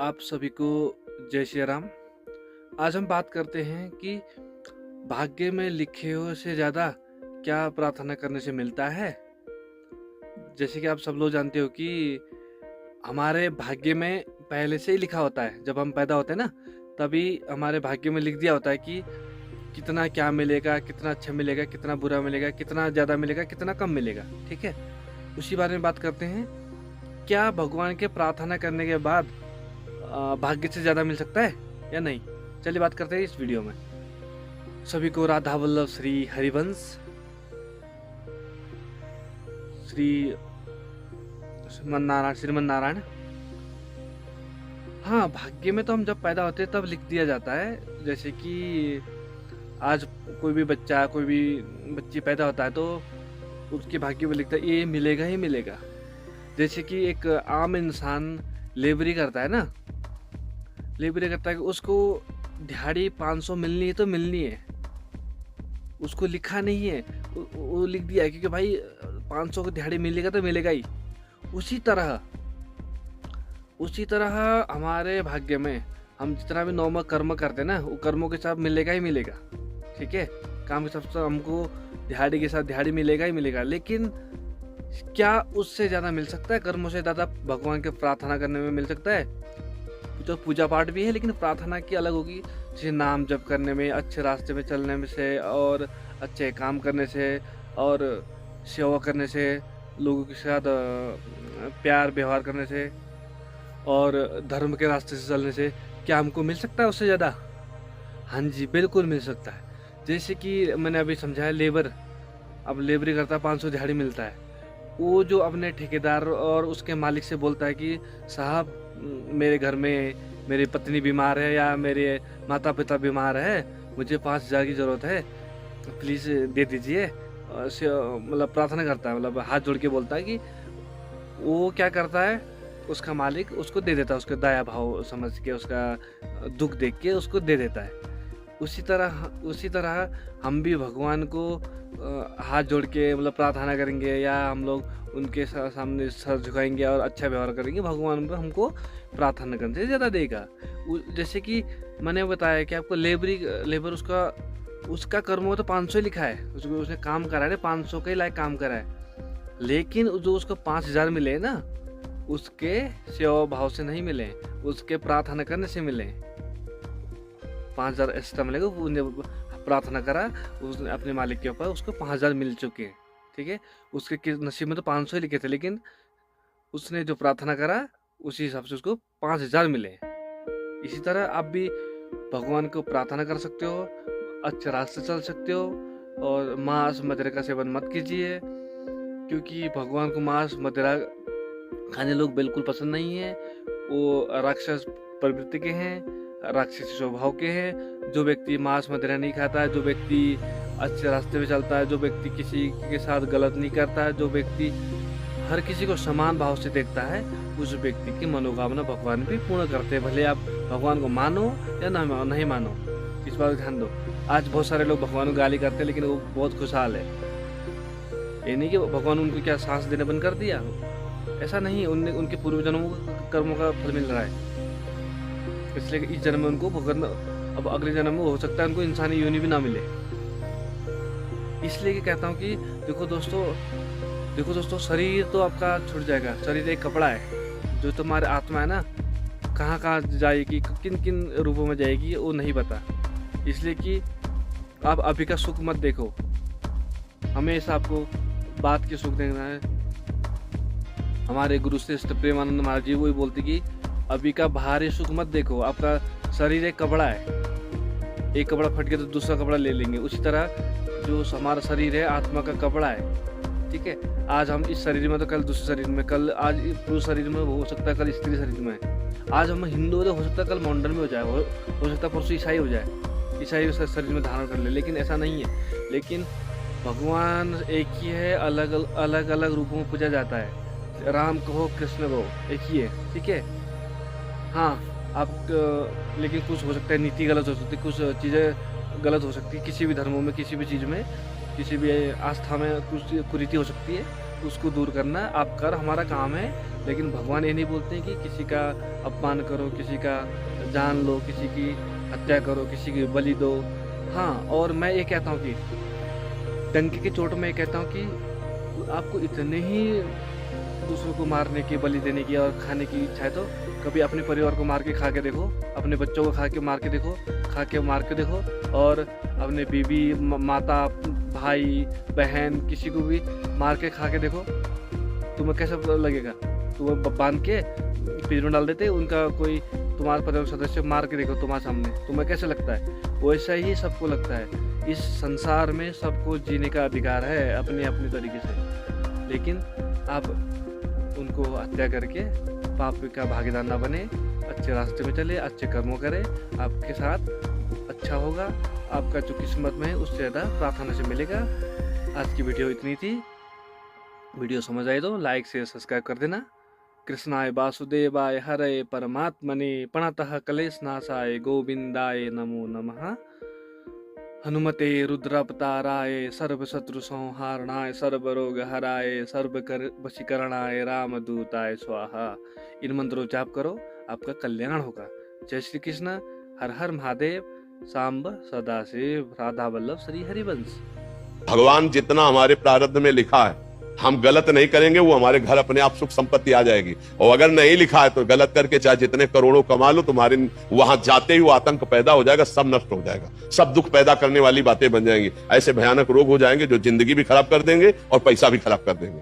आप सभी को जय श्री राम। आज हम बात करते हैं कि भाग्य में लिखे हो से ज़्यादा क्या प्रार्थना करने से मिलता है। जैसे कि आप सब लोग जानते हो कि हमारे भाग्य में पहले से ही लिखा होता है। जब हम पैदा होते हैं ना, तभी हमारे भाग्य में लिख दिया होता है कि कितना क्या मिलेगा, कितना अच्छा मिलेगा, कितना बुरा मिलेगा, कितना ज़्यादा मिलेगा, कितना कम मिलेगा। ठीक है, उसी बारे में बात करते हैं। क्या भगवान के प्रार्थना करने के बाद भाग्य से ज़्यादा मिल सकता है या नहीं? चलिए बात करते हैं इस वीडियो में। सभी को राधा वल्लभ श्री हरिवंश, श्री श्रीमन नारायण। हाँ, भाग्य में तो हम जब पैदा होते हैं तब लिख दिया जाता है। जैसे कि आज कोई भी बच्चा, कोई भी बच्ची पैदा होता है तो उसके भाग्य में लिखता है ये मिलेगा ही मिलेगा। जैसे कि एक आम इंसान लेबरी करता है ना, लेबरी करता है कि उसको दिहाड़ी 500 मिलनी है तो मिलनी है। उसको लिखा नहीं है, वो लिख दिया है क्योंकि भाई 500 की दिहाड़ी मिलेगा तो मिलेगा ही। उसी तरह हमारे भाग्य में हम जितना भी नॉर्मल कर्म करते हैं ना, वो कर्मों के साथ मिलेगा ही मिलेगा। ठीक है, काम के साथ हमको दिहाड़ी के साथ दिहाड़ी मिलेगा ही मिलेगा। लेकिन क्या उससे ज़्यादा मिल सकता है? कर्मों से ज़्यादा भगवान के प्रार्थना करने में मिल सकता है? तो पूजा पाठ भी है, लेकिन प्रार्थना की अलग होगी। जैसे नाम जप करने में, अच्छे रास्ते में चलने में से, और अच्छे काम करने से, और सेवा करने से, लोगों के साथ प्यार व्यवहार करने से, और धर्म के रास्ते से चलने से क्या हमको मिल सकता है उससे ज़्यादा? हाँ जी, बिल्कुल मिल सकता है। जैसे कि मैंने अभी समझाया, लेबर अब लेबरी करता है, 500 दिहाड़ी मिलता है। वो जो अपने ठेकेदार और उसके मालिक से बोलता है कि साहब, मेरे घर में मेरी पत्नी बीमार है या मेरे माता पिता बीमार है, मुझे 5,000 की ज़रूरत है, प्लीज़ दे दीजिए। मतलब प्रार्थना करता है, मतलब हाथ जोड़ के बोलता है कि वो क्या करता है, उसका मालिक उसको दे देता है, उसका दया भाव समझ के, उसका दुख देख के उसको दे देता है। उसी तरह हम भी भगवान को हाथ जोड़ के मतलब प्रार्थना करेंगे, या हम लोग उनके सामने सर झुकाएंगे और अच्छा व्यवहार करेंगे, भगवान भी हमको प्रार्थना करने से ज़्यादा देगा। जैसे कि मैंने बताया कि आपको लेबर उसका कर्म तो 500 ही लिखा है, उसने काम करा है, 500 के लायक काम करा है। लेकिन जो उसको 5,000 मिले ना, उसके सेवा भाव से नहीं मिले, उसके प्रार्थना करने से मिले। 5,000 एक्स्ट्रा मिलेगा, उसने प्रार्थना करा, उसने अपने मालिक के ऊपर, उसको 5,000 मिल चुके हैं। ठीक है, उसके नसीब में तो 500 ही लिखे थे, लेकिन उसने जो प्रार्थना करा उसी हिसाब से उसको 5,000 मिले। इसी तरह आप भी भगवान को प्रार्थना कर सकते हो, अच्छे रास्ते चल सकते हो, और मांस मदिरा का सेवन मत कीजिए, क्योंकि भगवान को मांस मदिरा खाने लोग बिल्कुल पसंद नहीं है। वो राक्षस प्रवृत्ति के हैं, राक्षसी स्वभाव के हैं। जो व्यक्ति मांस मदिरा नहीं खाता है, जो व्यक्ति अच्छे रास्ते पे चलता है, जो व्यक्ति किसी के साथ गलत नहीं करता है, जो व्यक्ति हर किसी को समान भाव से देखता है, उस व्यक्ति की मनोकामना भगवान भी पूर्ण करते हैं। भले आप भगवान को मानो या नहीं मानो, इस बात को ध्यान दो। आज बहुत सारे लोग भगवान को गाली करते हैं, लेकिन वो बहुत खुशहाल है। ये नहीं कि भगवान उनको क्या सांस देने बंद कर दिया, ऐसा नहीं। उनके पूर्व जन्मों का कर्मों का फल मिल रहा है, इसलिए इस जन्म में उनको भुगतना, अब अगले जन्म में हो सकता है उनको इंसानी योनि भी ना मिले। इसलिए कहता हूँ कि देखो दोस्तों, शरीर तो आपका छूट जाएगा। शरीर एक कपड़ा है, जो तुम्हारी आत्मा है ना, कहाँ कहाँ जाएगी, किन किन रूपों में जाएगी, वो नहीं पता। इसलिए कि आप अभी का सुख मत देखो, हमेशा आपको बात की सुख देखना है। हमारे गुरु श्रेष्ठ प्रेमानंद महाराज जी वही बोलते कि अभी का बाहरी सुख मत देखो। आपका शरीर एक कपड़ा है, एक कपड़ा फट गया तो दूसरा कपड़ा ले लेंगे। उसी तरह जो हमारा शरीर है, आत्मा का कपड़ा है। ठीक है, आज हम इस शरीर में तो कल दूसरे शरीर में, कल आज पुरुष शरीर में हो सकता है, कल स्त्री शरीर में। आज हम हिंदू हो सकता है कल मॉडर्न में हो जाए, हो सकता है परसों ईसाई हो जाए, ईसाई शरीर में धारण कर ले। लेकिन ऐसा नहीं है। लेकिन भगवान एक ही है, अलग अलग रूपों में पूजा जाता है। राम कहो कृष्ण कहो, एक ही है। ठीक है, हाँ आप लेकिन कुछ हो सकता है नीति गलत हो सकती है, कुछ चीज़ें गलत हो सकती है, किसी भी धर्मों में, किसी भी चीज़ में, किसी भी आस्था में कुछ कुरीति हो सकती है। उसको दूर करना आप कर, हमारा काम है। लेकिन भगवान ये नहीं बोलते हैं कि किसी का अपमान करो, किसी का जान लो, किसी की हत्या करो, किसी की बलि दो। हाँ, और मैं ये कहता हूँ कि डंके की चोट में ये कहता हूँ कि आपको इतने ही दूसरों को मारने की, बलि देने की और खाने की इच्छा है तो कभी अपने परिवार को मार के खा के देखो, अपने बच्चों को खा के मार के देखो, और अपने बीवी, माता, भाई, बहन, किसी को भी मार के खा के देखो, तुम्हें कैसा लगेगा? तुम्हें बांध के फ्रिज में डाल देते, उनका कोई तुम्हारे परिवार सदस्य मार के देखो तुम्हारे सामने, तुम्हें कैसे लगता है? वैसा ही सबको लगता है। इस संसार में सबको जीने का अधिकार है अपने अपने तरीके से, लेकिन आप उनको हत्या करके पाप का भागीदार ना बने, अच्छे रास्ते में चले, अच्छे कर्मों करें, आपके साथ अच्छा होगा। आपका जो किस्मत में है उससे ज़्यादा प्रार्थना से मिलेगा। आज की वीडियो इतनी थी। वीडियो समझ आई तो लाइक शेयर सब्सक्राइब कर देना। कृष्णाय वासुदेवाय हरे परमात्मने प्रणतः क्लेशनाशाय गोविंदाय नमो नमः। हनुमते रुद्रावताराय सर्वशत्रु संहारणाय सर्वरोग हराय सर्वकर वशीकरणाय रामदूताय स्वाहा। इन मंत्रों जाप करो, आपका कल्याण होगा। जय श्री कृष्ण। हर हर महादेव। सांब सदाशिव राधा वल्लभ श्री हरिवंश। भगवान जितना हमारे प्रारब्ध में लिखा है हम गलत नहीं करेंगे, वो हमारे घर अपने आप सुख संपत्ति आ जाएगी। और अगर नहीं लिखा है तो गलत करके चाहे जितने करोड़ों कमा लो, तुम्हारे वहां जाते ही वो आतंक पैदा हो जाएगा, सब नष्ट हो जाएगा, सब दुख पैदा करने वाली बातें बन जाएंगी। ऐसे भयानक रोग हो जाएंगे जो जिंदगी भी खराब कर देंगे और पैसा भी खराब कर देंगे।